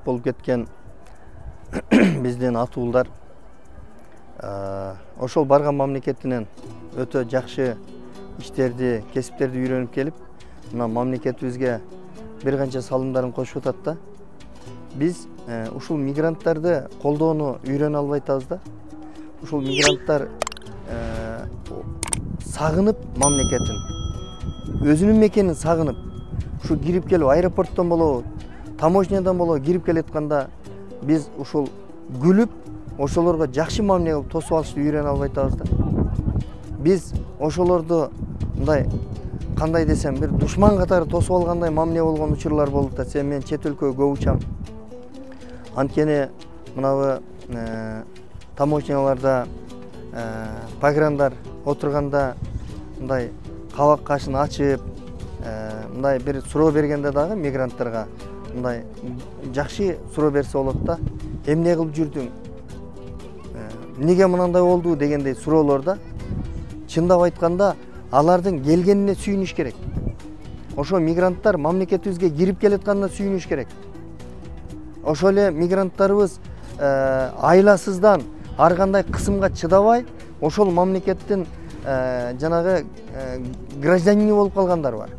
мигрант болуп кеткен биздин атуулдар ошол барган мамлекетинен өтө жакшы иштерди, кесиптерди үйрөнүп келип, мына мамлекетибизге бир канча салымдарын кошуп атат да. Биз ушул мигранттарды колдоону үйрөнө албай атабыз да. Ушул мигранттар сагынып мамлекетин, өзүнүн мекенин сагынып, ушу кирип келип аэропорттон болобу, таможнядан болобу кирип келатканда биз ушул күлүп, ошолорго жакшы мамиле кылып тосуп алышты үйрөнө албай атабыз да. Биз ошолорду мындай кандай десем, бир душман катары тосуп алгандай мамиле болгон учурлар болуп атат. Мен чет өлкөгө көп учам. Анткени мынабы таможняларда пограндар отурганда мындай кабак кашын ачып, мындай бир суроо бергенде дагы мигранттарга мындай жакшы суроо берсе болот да. Эмне кылып жүрдүң? Эмнеге мынандай болду дегендей суроолорда чындап айтканда алардын келгенине сүйүнүш керек. Ошо мигранттар мамлекетибизге кирип келатканына сүйүнүш керек. Ошол эле мигранттарыбыз айласыздан ар кандай кысымга чыдабай, ошол мамлекеттин жанагы гражданини болуп калгандар бар.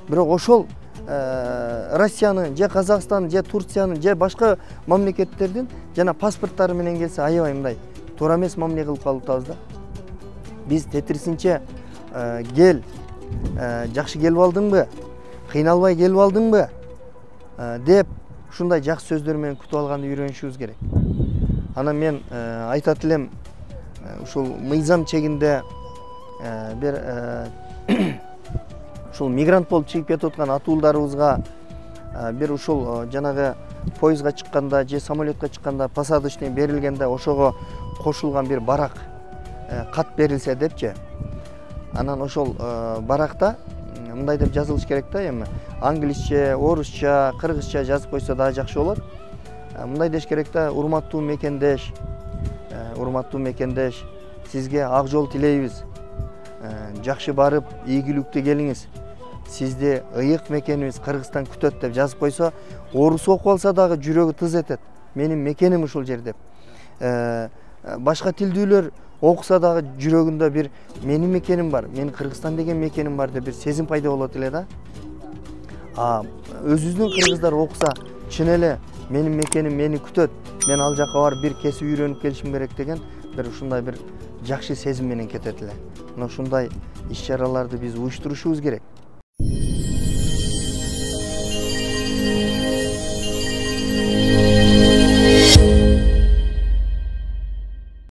Бирок ошол Россиянын, же Казакстандын, же Турциянын, же башка мамлекеттердин жана паспорттары менен келсе, аябай мындай туура эмес мамиле кылып калып атабыз да. Биз тетирисинче кел, жакшы келип алдыңбы, кыйналбай келип алдыңбы деп ушундай жакшы сөздөр менен күтүп алганды үйрөнүшүбүз керек. Анан мен айтат элем, ушул мыйзам чегинде бир ушул мигрант болуп чыгып кетип аткан атуулдарыбызга бир ушул жанагы поездга чыкканда же самолетке чыкканда посадочный берилгенде ошого кошулган бир барак кат берилсе депчи. Анан ошол баракта мындай деп жазылыш керек да, эми англисче, орусча, кыргызча жазып койсо дагы жакшы болот. Мындай деш керек да: урматтуу мекендеш, сизге ак жол тилейбиз. Жакшы барып, ийгиликтүү келиңиз. Сизди ыйык мекенибиз Кыргызстан күтөт деп жазып койсо, орус окуп алса дагы жүрөгү тыз этет. Менин мекеним ушул жер деп. Башка тилдүүлөр окуса дагы жүрөгүндө бир менин мекеним бар, менин Кыргызстан деген мекеним бар деп бир сезим пайда болот эле да. Өзүбүздүн кыргыздар окуса, чын эле менин мекеним мени күтөт, мен ал жака барып бир кесип үйрөнүп келишим керек деген бир ушундай бир жакшы сезим менен кетет эле. Мына ушундай иш чараларды биз уюштурушубуз керек.